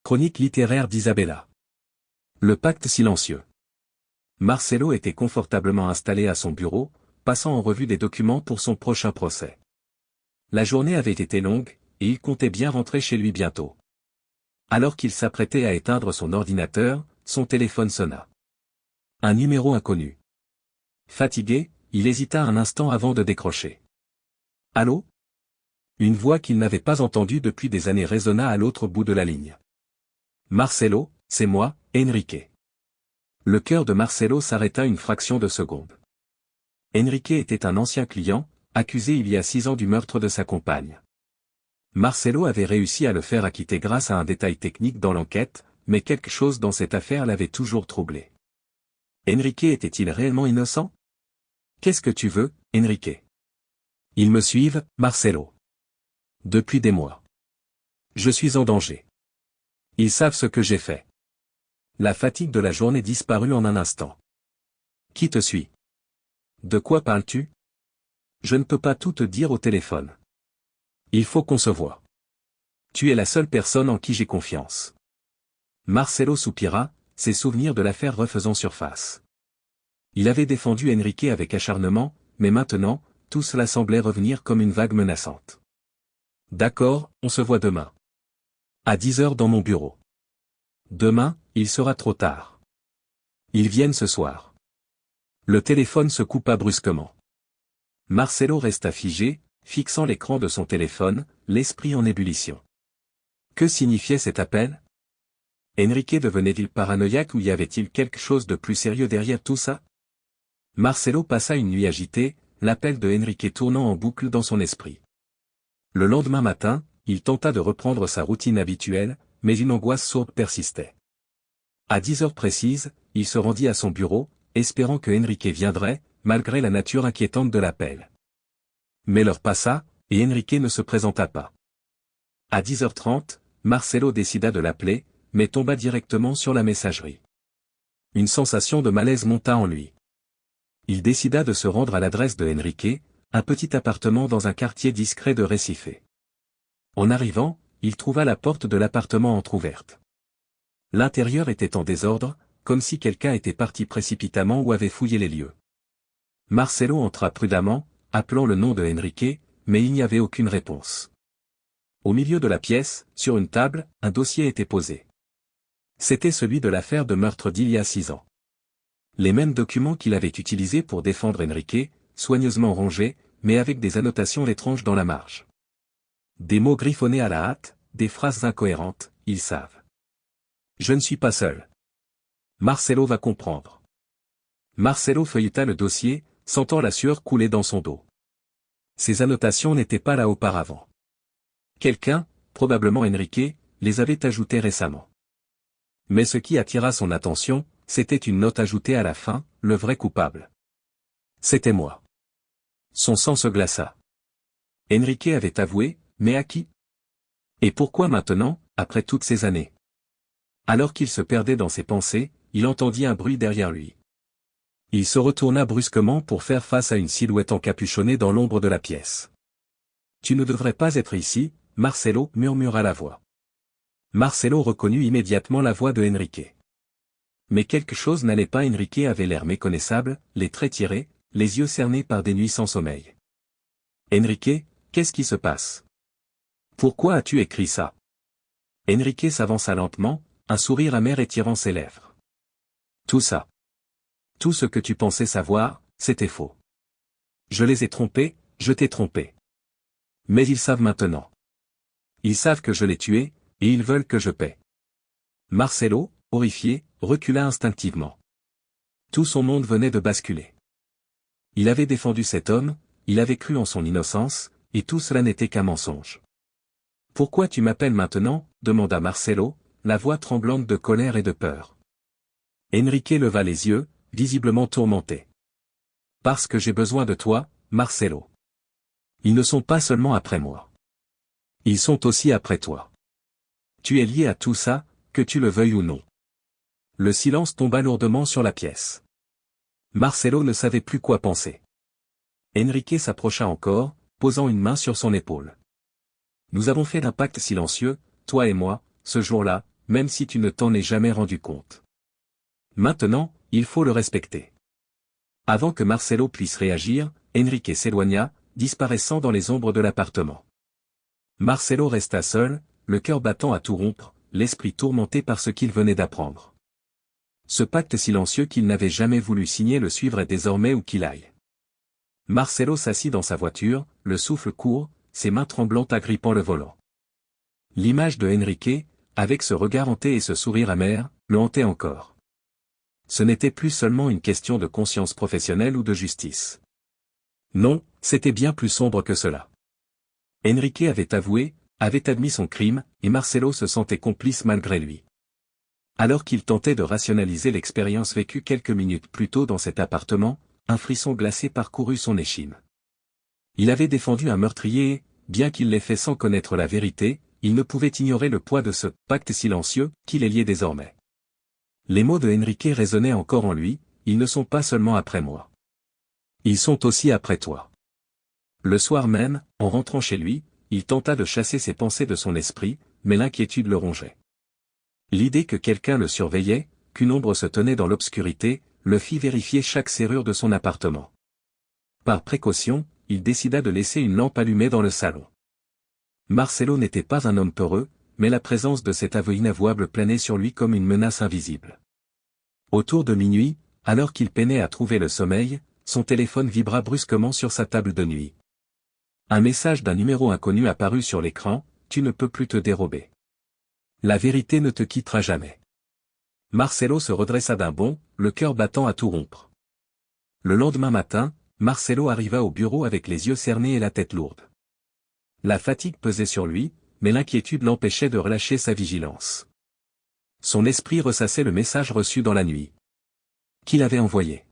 Chronique littéraire d'Isabella. Le pacte silencieux. Marcelo était confortablement installé à son bureau, passant en revue des documents pour son prochain procès. La journée avait été longue, et il comptait bien rentrer chez lui bientôt. Alors qu'il s'apprêtait à éteindre son ordinateur, son téléphone sonna. Un numéro inconnu. Fatigué, il hésita un instant avant de décrocher. Allô ? Une voix qu'il n'avait pas entendue depuis des années résonna à l'autre bout de la ligne. Marcelo, c'est moi, Enrique. Le cœur de Marcelo s'arrêta une fraction de seconde. Enrique était un ancien client, accusé il y a 6 ans du meurtre de sa compagne. Marcelo avait réussi à le faire acquitter grâce à un détail technique dans l'enquête, mais quelque chose dans cette affaire l'avait toujours troublé. Enrique était-il réellement innocent ? Qu'est-ce que tu veux, Enrique ? Ils me suivent, Marcelo. Depuis des mois. Je suis en danger. Ils savent ce que j'ai fait. La fatigue de la journée disparut en un instant. Qui te suit ? De quoi parles-tu ? Je ne peux pas tout te dire au téléphone. Il faut qu'on se voie. Tu es la seule personne en qui j'ai confiance. Marcelo soupira, ses souvenirs de l'affaire refaisant surface. Il avait défendu Enrique avec acharnement, mais maintenant, tout cela semblait revenir comme une vague menaçante. D'accord, on se voit demain. À 10 heures dans mon bureau. Demain, il sera trop tard. Ils viennent ce soir. Le téléphone se coupa brusquement. Marcelo resta figé, fixant l'écran de son téléphone, l'esprit en ébullition. Que signifiait cet appel ? Enrique devenait-il paranoïaque ou y avait-il quelque chose de plus sérieux derrière tout ça ? Marcelo passa une nuit agitée, l'appel de Enrique tournant en boucle dans son esprit. Le lendemain matin, il tenta de reprendre sa routine habituelle, mais une angoisse sourde persistait. À 10 heures précises, il se rendit à son bureau, espérant que Enrique viendrait, malgré la nature inquiétante de l'appel. Mais l'heure passa, et Enrique ne se présenta pas. À 10h30, Marcelo décida de l'appeler, mais tomba directement sur la messagerie. Une sensation de malaise monta en lui. Il décida de se rendre à l'adresse de Enrique, un petit appartement dans un quartier discret de Recife. En arrivant, il trouva la porte de l'appartement entr'ouverte. L'intérieur était en désordre, comme si quelqu'un était parti précipitamment ou avait fouillé les lieux. Marcelo entra prudemment, appelant le nom de Enrique, mais il n'y avait aucune réponse. Au milieu de la pièce, sur une table, un dossier était posé. C'était celui de l'affaire de meurtre d'il y a 6 ans. Les mêmes documents qu'il avait utilisés pour défendre Enrique, soigneusement rangés, mais avec des annotations étranges dans la marge. Des mots griffonnés à la hâte, des phrases incohérentes, ils savent. Je ne suis pas seul. Marcelo va comprendre. Marcelo feuilleta le dossier, sentant la sueur couler dans son dos. Ces annotations n'étaient pas là auparavant. Quelqu'un, probablement Enrique, les avait ajoutées récemment. Mais ce qui attira son attention, c'était une note ajoutée à la fin, le vrai coupable. C'était moi. Son sang se glaça. Enrique avait avoué, mais à qui ? Et pourquoi maintenant, après toutes ces années ? Alors qu'il se perdait dans ses pensées, il entendit un bruit derrière lui. Il se retourna brusquement pour faire face à une silhouette encapuchonnée dans l'ombre de la pièce. « Tu ne devrais pas être ici, Marcelo, » murmura la voix. Marcelo reconnut immédiatement la voix de Enrique. Mais quelque chose n'allait pas. Enrique avait l'air méconnaissable, les traits tirés, les yeux cernés par des nuits sans sommeil. « Enrique, qu'est-ce qui se passe ? Pourquoi as-tu écrit ça ?» Enrique s'avança lentement, un sourire amer étirant ses lèvres. « Tout ça. Tout ce que tu pensais savoir, c'était faux. Je les ai trompés, je t'ai trompé. Mais ils savent maintenant. Ils savent que je l'ai tué, et ils veulent que je paie. » Marcelo, horrifié, recula instinctivement. Tout son monde venait de basculer. Il avait défendu cet homme, il avait cru en son innocence, et tout cela n'était qu'un mensonge. « Pourquoi tu m'appelles maintenant ? » demanda Marcelo, la voix tremblante de colère et de peur. Enrique leva les yeux, visiblement tourmenté. « Parce que j'ai besoin de toi, Marcelo. Ils ne sont pas seulement après moi. Ils sont aussi après toi. Tu es lié à tout ça, que tu le veuilles ou non. » Le silence tomba lourdement sur la pièce. Marcelo ne savait plus quoi penser. Enrique s'approcha encore, posant une main sur son épaule. « Nous avons fait un pacte silencieux, toi et moi, ce jour-là, même si tu ne t'en es jamais rendu compte. Maintenant, il faut le respecter. Avant que Marcelo puisse réagir, Enrique s'éloigna, disparaissant dans les ombres de l'appartement. Marcelo resta seul, le cœur battant à tout rompre, l'esprit tourmenté par ce qu'il venait d'apprendre. Ce pacte silencieux qu'il n'avait jamais voulu signer le suivrait désormais où qu'il aille. Marcelo s'assit dans sa voiture, le souffle court, ses mains tremblantes agrippant le volant. L'image de Enrique, avec ce regard hanté et ce sourire amer, le hantait encore. Ce n'était plus seulement une question de conscience professionnelle ou de justice. Non, c'était bien plus sombre que cela. Enrique avait avoué, avait admis son crime, et Marcelo se sentait complice malgré lui. Alors qu'il tentait de rationaliser l'expérience vécue quelques minutes plus tôt dans cet appartement, un frisson glacé parcourut son échine. Il avait défendu un meurtrier et, bien qu'il l'ait fait sans connaître la vérité, il ne pouvait ignorer le poids de ce pacte silencieux qui les liait désormais. Les mots de Enrique résonnaient encore en lui, ils ne sont pas seulement après moi. Ils sont aussi après toi. Le soir même, en rentrant chez lui, il tenta de chasser ses pensées de son esprit, mais l'inquiétude le rongeait. L'idée que quelqu'un le surveillait, qu'une ombre se tenait dans l'obscurité, le fit vérifier chaque serrure de son appartement. Par précaution, il décida de laisser une lampe allumée dans le salon. Marcelo n'était pas un homme peureux, mais la présence de cet aveu inavouable planait sur lui comme une menace invisible. Autour de minuit, alors qu'il peinait à trouver le sommeil, son téléphone vibra brusquement sur sa table de nuit. Un message d'un numéro inconnu apparut sur l'écran, « Tu ne peux plus te dérober. La vérité ne te quittera jamais. » Marcelo se redressa d'un bond, le cœur battant à tout rompre. Le lendemain matin, Marcelo arriva au bureau avec les yeux cernés et la tête lourde. La fatigue pesait sur lui, mais l'inquiétude l'empêchait de relâcher sa vigilance. Son esprit ressassait le message reçu dans la nuit. Qui l'avait envoyé?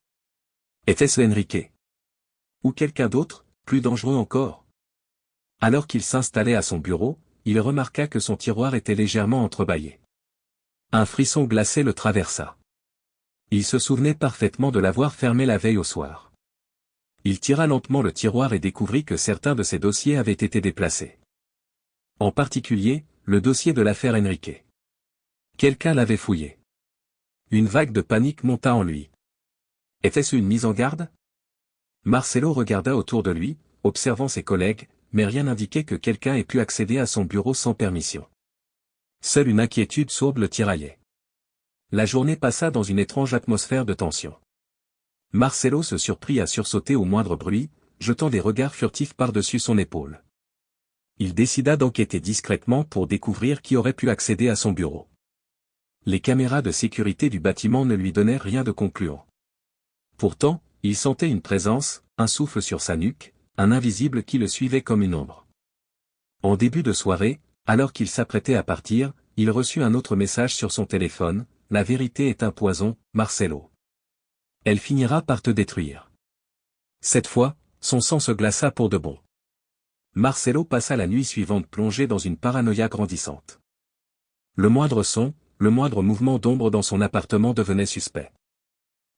Était-ce Enrique? Ou quelqu'un d'autre, plus dangereux encore? Alors qu'il s'installait à son bureau, il remarqua que son tiroir était légèrement entrebâillé. Un frisson glacé le traversa. Il se souvenait parfaitement de l'avoir fermé la veille au soir. Il tira lentement le tiroir et découvrit que certains de ses dossiers avaient été déplacés. En particulier, le dossier de l'affaire Enrique. Quelqu'un l'avait fouillé. Une vague de panique monta en lui. Était-ce une mise en garde? Marcelo regarda autour de lui, observant ses collègues, mais rien n'indiquait que quelqu'un ait pu accéder à son bureau sans permission. Seule une inquiétude sourde le tiraillait. La journée passa dans une étrange atmosphère de tension. Marcelo se surprit à sursauter au moindre bruit, jetant des regards furtifs par-dessus son épaule. Il décida d'enquêter discrètement pour découvrir qui aurait pu accéder à son bureau. Les caméras de sécurité du bâtiment ne lui donnaient rien de concluant. Pourtant, il sentait une présence, un souffle sur sa nuque, un invisible qui le suivait comme une ombre. En début de soirée, alors qu'il s'apprêtait à partir, il reçut un autre message sur son téléphone, « La vérité est un poison, Marcelo. Elle finira par te détruire. » Cette fois, son sang se glaça pour de bon. Marcelo passa la nuit suivante plongé dans une paranoïa grandissante. Le moindre son, le moindre mouvement d'ombre dans son appartement devenait suspect.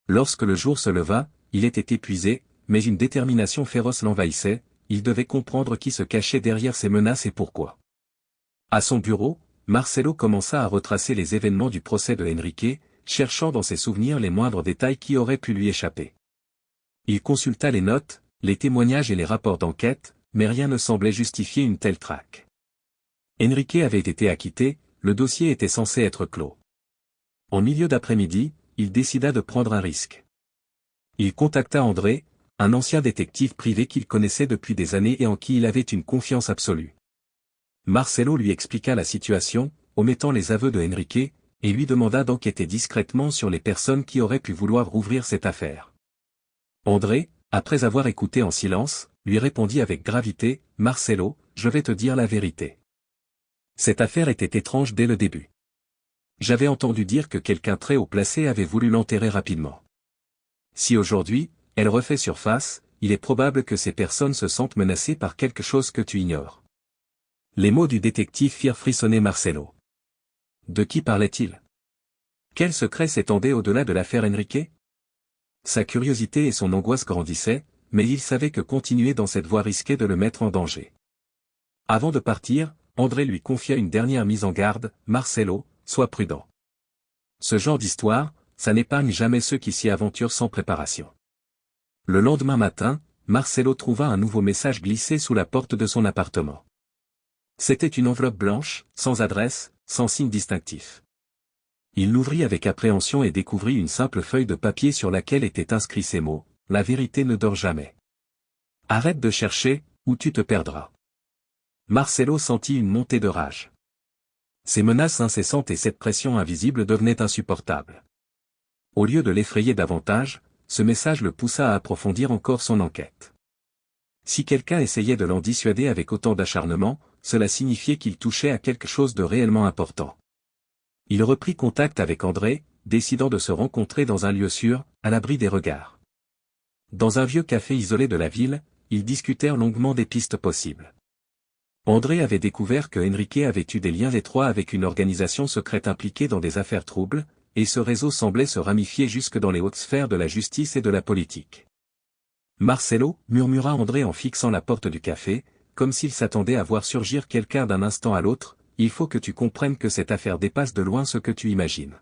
Lorsque le jour se leva, il était épuisé, mais une détermination féroce l'envahissait, il devait comprendre qui se cachait derrière ces menaces et pourquoi. À son bureau, Marcelo commença à retracer les événements du procès de Enrique, cherchant dans ses souvenirs les moindres détails qui auraient pu lui échapper. Il consulta les notes, les témoignages et les rapports d'enquête, mais rien ne semblait justifier une telle traque. Enrique avait été acquitté, le dossier était censé être clos. En milieu d'après-midi, il décida de prendre un risque. Il contacta André, un ancien détective privé qu'il connaissait depuis des années et en qui il avait une confiance absolue. Marcelo lui expliqua la situation, omettant les aveux de Enrique, et lui demanda d'enquêter discrètement sur les personnes qui auraient pu vouloir rouvrir cette affaire. André, après avoir écouté en silence, lui répondit avec gravité, « Marcelo, je vais te dire la vérité. Cette affaire était étrange dès le début. J'avais entendu dire que quelqu'un très haut placé avait voulu l'enterrer rapidement. Si aujourd'hui, elle refait surface, il est probable que ces personnes se sentent menacées par quelque chose que tu ignores. » Les mots du détective firent frissonner Marcelo. De qui parlait-il? Quel secret s'étendait au-delà de l'affaire Enrique? Sa curiosité et son angoisse grandissaient, mais il savait que continuer dans cette voie risquait de le mettre en danger. Avant de partir, André lui confia une dernière mise en garde, « Marcelo, sois prudent. Ce genre d'histoire, ça n'épargne jamais ceux qui s'y aventurent sans préparation. Le lendemain matin, Marcelo trouva un nouveau message glissé sous la porte de son appartement. C'était une enveloppe blanche, sans adresse, sans signe distinctif. Il l'ouvrit avec appréhension et découvrit une simple feuille de papier sur laquelle étaient inscrits ces mots: « La vérité ne dort jamais. Arrête de chercher, ou tu te perdras. » Marcelo sentit une montée de rage. Ces menaces incessantes et cette pression invisible devenaient insupportables. Au lieu de l'effrayer davantage, ce message le poussa à approfondir encore son enquête. Si quelqu'un essayait de l'en dissuader avec autant d'acharnement, cela signifiait qu'il touchait à quelque chose de réellement important. Il reprit contact avec André, décidant de se rencontrer dans un lieu sûr, à l'abri des regards. Dans un vieux café isolé de la ville, ils discutèrent longuement des pistes possibles. André avait découvert que Enrique avait eu des liens étroits avec une organisation secrète impliquée dans des affaires troubles, et ce réseau semblait se ramifier jusque dans les hautes sphères de la justice et de la politique. Marcelo, murmura André en fixant la porte du café, comme s'il s'attendait à voir surgir quelqu'un d'un instant à l'autre, il faut que tu comprennes que cette affaire dépasse de loin ce que tu imagines.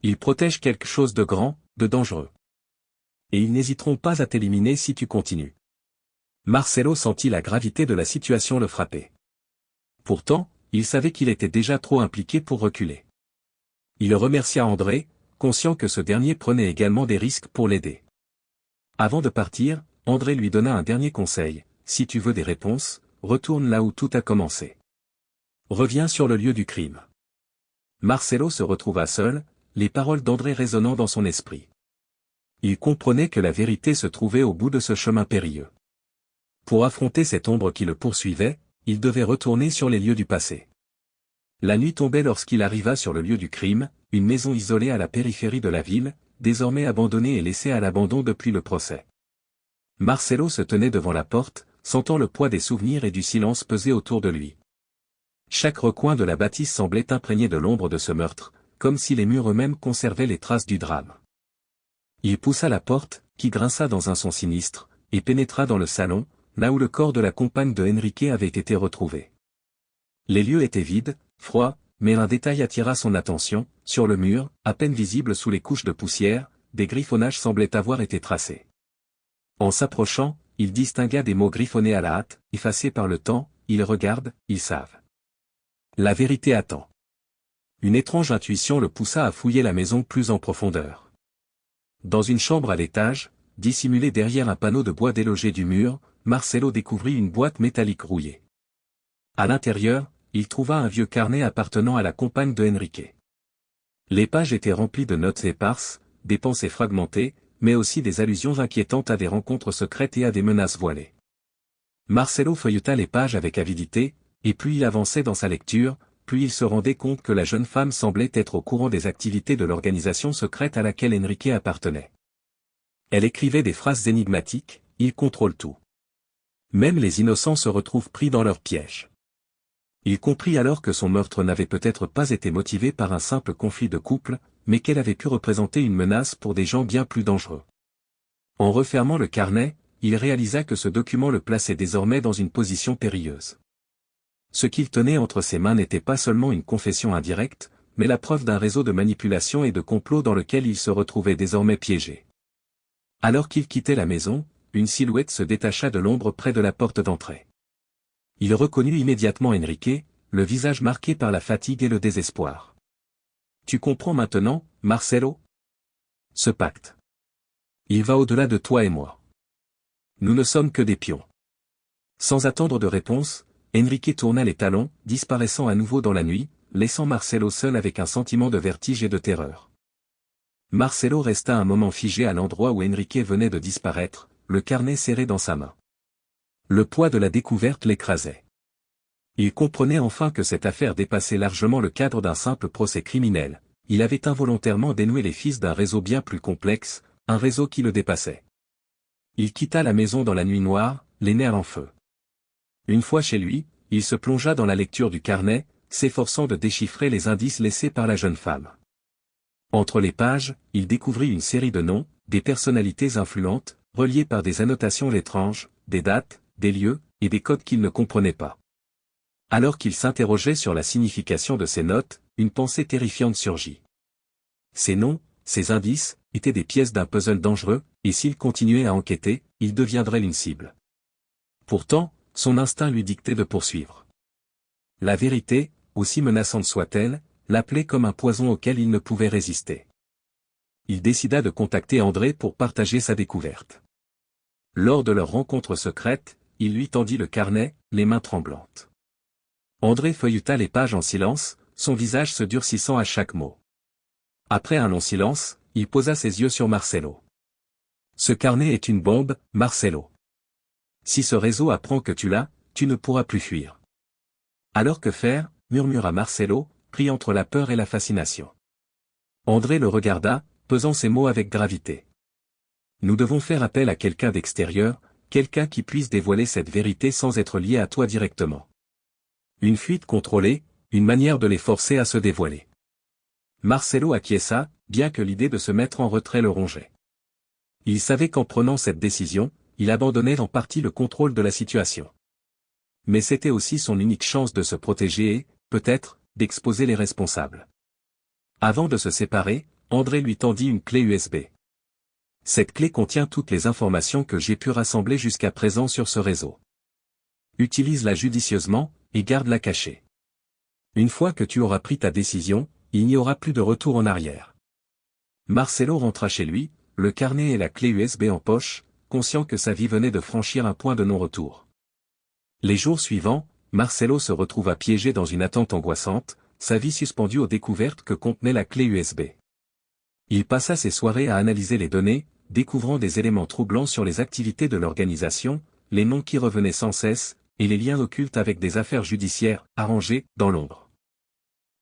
Ils protègent quelque chose de grand, de dangereux. Et ils n'hésiteront pas à t'éliminer si tu continues. Marcelo sentit la gravité de la situation le frapper. Pourtant, il savait qu'il était déjà trop impliqué pour reculer. Il remercia André, conscient que ce dernier prenait également des risques pour l'aider. Avant de partir, André lui donna un dernier conseil: si tu veux des réponses, retourne là où tout a commencé. Reviens sur le lieu du crime. Marcelo se retrouva seul, les paroles d'André résonnant dans son esprit. Il comprenait que la vérité se trouvait au bout de ce chemin périlleux. Pour affronter cette ombre qui le poursuivait, il devait retourner sur les lieux du passé. La nuit tombait lorsqu'il arriva sur le lieu du crime, une maison isolée à la périphérie de la ville, désormais abandonnée et laissée à l'abandon depuis le procès. Marcelo se tenait devant la porte, sentant le poids des souvenirs et du silence peser autour de lui. Chaque recoin de la bâtisse semblait imprégné de l'ombre de ce meurtre, comme si les murs eux-mêmes conservaient les traces du drame. Il poussa la porte, qui grinça dans un son sinistre, et pénétra dans le salon, là où le corps de la compagne de Enrique avait été retrouvé. Les lieux étaient vides, froids, mais un détail attira son attention: sur le mur, à peine visible sous les couches de poussière, des griffonnages semblaient avoir été tracés. En s'approchant, il distingua des mots griffonnés à la hâte, effacés par le temps: ils regardent, ils savent. La vérité attend. Une étrange intuition le poussa à fouiller la maison plus en profondeur. Dans une chambre à l'étage, dissimulée derrière un panneau de bois délogé du mur, Marcelo découvrit une boîte métallique rouillée. À l'intérieur, il trouva un vieux carnet appartenant à la compagne de Enrique. Les pages étaient remplies de notes éparses, des pensées fragmentées, mais aussi des allusions inquiétantes à des rencontres secrètes et à des menaces voilées. Marcelo feuilleta les pages avec avidité, et plus il avançait dans sa lecture, plus il se rendait compte que la jeune femme semblait être au courant des activités de l'organisation secrète à laquelle Enrique appartenait. Elle écrivait des phrases énigmatiques: il contrôle tout. Même les innocents se retrouvent pris dans leur piège. Il comprit alors que son meurtre n'avait peut-être pas été motivé par un simple conflit de couple, mais qu'elle avait pu représenter une menace pour des gens bien plus dangereux. En refermant le carnet, il réalisa que ce document le plaçait désormais dans une position périlleuse. Ce qu'il tenait entre ses mains n'était pas seulement une confession indirecte, mais la preuve d'un réseau de manipulation et de complot dans lequel il se retrouvait désormais piégé. Alors qu'il quittait la maison, une silhouette se détacha de l'ombre près de la porte d'entrée. Il reconnut immédiatement Enrique, le visage marqué par la fatigue et le désespoir. Tu comprends maintenant, Marcelo? Ce pacte. Il va au-delà de toi et moi. Nous ne sommes que des pions. Sans attendre de réponse, Enrique tourna les talons, disparaissant à nouveau dans la nuit, laissant Marcelo seul avec un sentiment de vertige et de terreur. Marcelo resta un moment figé à l'endroit où Enrique venait de disparaître, le carnet serré dans sa main. Le poids de la découverte l'écrasait. Il comprenait enfin que cette affaire dépassait largement le cadre d'un simple procès criminel. Il avait involontairement dénoué les fils d'un réseau bien plus complexe, un réseau qui le dépassait. Il quitta la maison dans la nuit noire, les nerfs en feu. Une fois chez lui, il se plongea dans la lecture du carnet, s'efforçant de déchiffrer les indices laissés par la jeune femme. Entre les pages, il découvrit une série de noms, des personnalités influentes, reliées par des annotations étranges, des dates, des lieux, et des codes qu'il ne comprenait pas. Alors qu'il s'interrogeait sur la signification de ces notes, une pensée terrifiante surgit. Ces noms, ces indices, étaient des pièces d'un puzzle dangereux, et s'il continuait à enquêter, il deviendrait une cible. Pourtant, son instinct lui dictait de poursuivre. La vérité, aussi menaçante soit-elle, l'appelait comme un poison auquel il ne pouvait résister. Il décida de contacter André pour partager sa découverte. Lors de leur rencontre secrète, il lui tendit le carnet, les mains tremblantes. André feuilleta les pages en silence, son visage se durcissant à chaque mot. Après un long silence, il posa ses yeux sur Marcelo. Ce carnet est une bombe, Marcelo. Si ce réseau apprend que tu l'as, tu ne pourras plus fuir. Alors que faire, murmura Marcelo, pris entre la peur et la fascination. André le regarda, pesant ses mots avec gravité. Nous devons faire appel à quelqu'un d'extérieur, quelqu'un qui puisse dévoiler cette vérité sans être lié à toi directement. Une fuite contrôlée, une manière de les forcer à se dévoiler. Marcelo acquiesça, bien que l'idée de se mettre en retrait le rongeait. Il savait qu'en prenant cette décision, il abandonnait en partie le contrôle de la situation. Mais c'était aussi son unique chance de se protéger et, peut-être, d'exposer les responsables. Avant de se séparer, André lui tendit une clé USB. Cette clé contient toutes les informations que j'ai pu rassembler jusqu'à présent sur ce réseau. Utilise-la judicieusement, et garde-la cachée. Une fois que tu auras pris ta décision, il n'y aura plus de retour en arrière. Marcelo rentra chez lui, le carnet et la clé USB en poche, conscient que sa vie venait de franchir un point de non-retour. Les jours suivants, Marcelo se retrouva piégé dans une attente angoissante, sa vie suspendue aux découvertes que contenait la clé USB. Il passa ses soirées à analyser les données, découvrant des éléments troublants sur les activités de l'organisation, les noms qui revenaient sans cesse, et les liens occultes avec des affaires judiciaires, arrangées, dans l'ombre.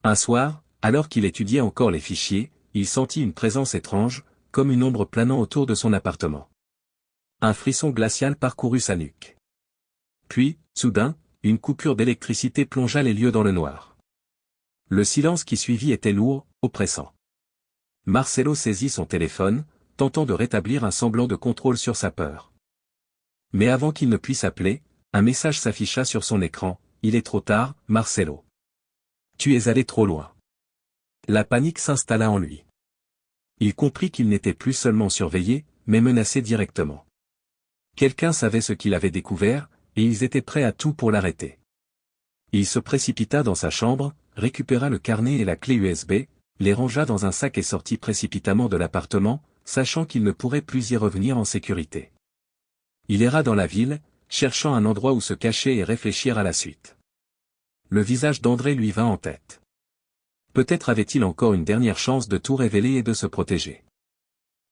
Un soir, alors qu'il étudiait encore les fichiers, il sentit une présence étrange, comme une ombre planant autour de son appartement. Un frisson glacial parcourut sa nuque. Puis, soudain, une coupure d'électricité plongea les lieux dans le noir. Le silence qui suivit était lourd, oppressant. Marcelo saisit son téléphone, tentant de rétablir un semblant de contrôle sur sa peur. Mais avant qu'il ne puisse appeler, un message s'afficha sur son écran, « Il est trop tard, Marcelo. Tu es allé trop loin. » La panique s'installa en lui. Il comprit qu'il n'était plus seulement surveillé, mais menacé directement. Quelqu'un savait ce qu'il avait découvert, et ils étaient prêts à tout pour l'arrêter. Il se précipita dans sa chambre, récupéra le carnet et la clé USB, les rangea dans un sac et sortit précipitamment de l'appartement, sachant qu'il ne pourrait plus y revenir en sécurité. Il erra dans la ville, cherchant un endroit où se cacher et réfléchir à la suite. Le visage d'André lui vint en tête. Peut-être avait-il encore une dernière chance de tout révéler et de se protéger.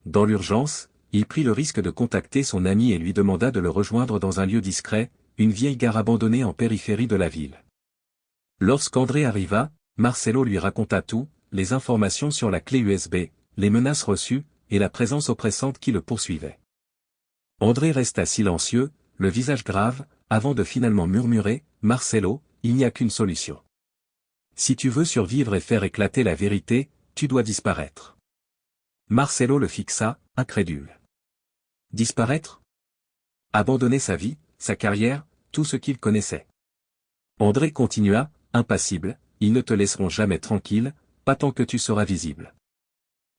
Dans l'urgence, il prit le risque de contacter son ami et lui demanda de le rejoindre dans un lieu discret, une vieille gare abandonnée en périphérie de la ville. Lorsqu'André arriva, Marcelo lui raconta tout, les informations sur la clé USB, les menaces reçues, et la présence oppressante qui le poursuivait. André resta silencieux, le visage grave, avant de finalement murmurer, « Marcelo, il n'y a qu'une solution. Si tu veux survivre et faire éclater la vérité, tu dois disparaître. » Marcelo le fixa, incrédule. Disparaître? Abandonner sa vie, sa carrière, tout ce qu'il connaissait. André continua, impassible, « Ils ne te laisseront jamais tranquille, pas tant que tu seras visible.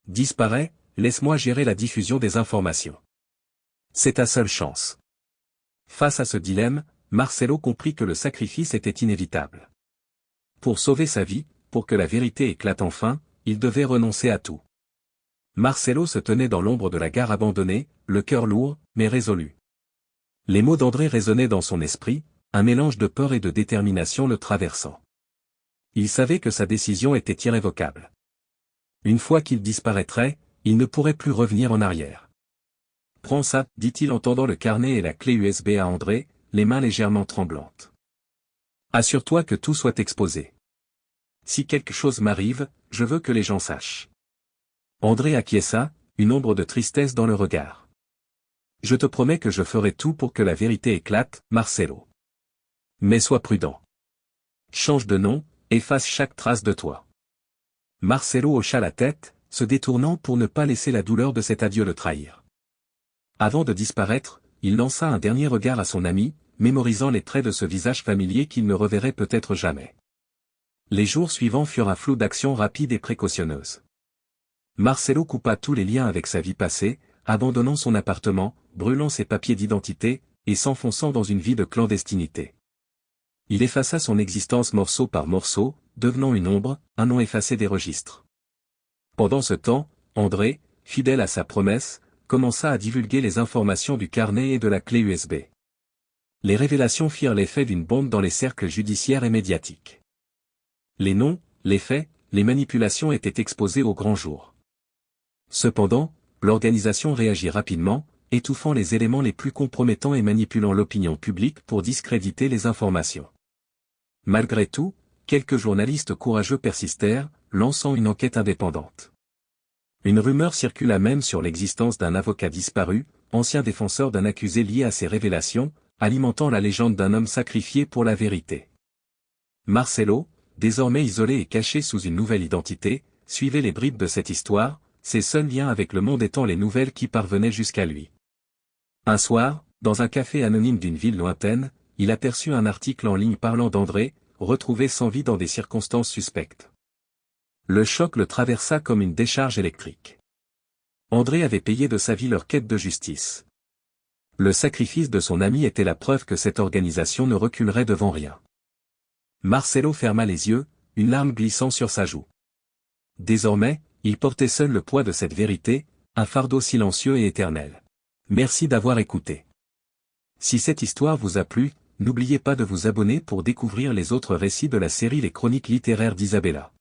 Disparais, laisse-moi gérer la diffusion des informations. C'est ta seule chance. » Face à ce dilemme, Marcelo comprit que le sacrifice était inévitable. Pour sauver sa vie, pour que la vérité éclate enfin, il devait renoncer à tout. Marcelo se tenait dans l'ombre de la gare abandonnée, le cœur lourd, mais résolu. Les mots d'André résonnaient dans son esprit, un mélange de peur et de détermination le traversant. Il savait que sa décision était irrévocable. Une fois qu'il disparaîtrait, il ne pourrait plus revenir en arrière. « Prends ça, dit-il en tendant le carnet et la clé USB à André, les mains légèrement tremblantes. Assure-toi que tout soit exposé. Si quelque chose m'arrive, je veux que les gens sachent. » André acquiesça, une ombre de tristesse dans le regard. « Je te promets que je ferai tout pour que la vérité éclate, Marcelo. Mais sois prudent. Change de nom, efface chaque trace de toi. » Marcelo hocha la tête, se détournant pour ne pas laisser la douleur de cet adieu le trahir. Avant de disparaître, il lança un dernier regard à son ami, mémorisant les traits de ce visage familier qu'il ne reverrait peut-être jamais. Les jours suivants furent un flot d'actions rapides et précautionneuses. Marcelo coupa tous les liens avec sa vie passée, abandonnant son appartement, brûlant ses papiers d'identité, et s'enfonçant dans une vie de clandestinité. Il effaça son existence morceau par morceau, devenant une ombre, un nom effacé des registres. Pendant ce temps, André, fidèle à sa promesse, commença à divulguer les informations du carnet et de la clé USB. Les révélations firent l'effet d'une bombe dans les cercles judiciaires et médiatiques. Les noms, les faits, les manipulations étaient exposés au grand jour. Cependant, l'organisation réagit rapidement, étouffant les éléments les plus compromettants et manipulant l'opinion publique pour discréditer les informations. Malgré tout, quelques journalistes courageux persistèrent, lançant une enquête indépendante. Une rumeur circula même sur l'existence d'un avocat disparu, ancien défenseur d'un accusé lié à ces révélations, alimentant la légende d'un homme sacrifié pour la vérité. Marcelo, désormais isolé et caché sous une nouvelle identité, suivait les bribes de cette histoire, ses seuls liens avec le monde étant les nouvelles qui parvenaient jusqu'à lui. Un soir, dans un café anonyme d'une ville lointaine, il aperçut un article en ligne parlant d'André, retrouvé sans vie dans des circonstances suspectes. Le choc le traversa comme une décharge électrique. André avait payé de sa vie leur quête de justice. Le sacrifice de son ami était la preuve que cette organisation ne reculerait devant rien. Marcelo ferma les yeux, une larme glissant sur sa joue. Désormais, il portait seul le poids de cette vérité, un fardeau silencieux et éternel. Merci d'avoir écouté. Si cette histoire vous a plu, n'oubliez pas de vous abonner pour découvrir les autres récits de la série Les Chroniques littéraires d'Isabella.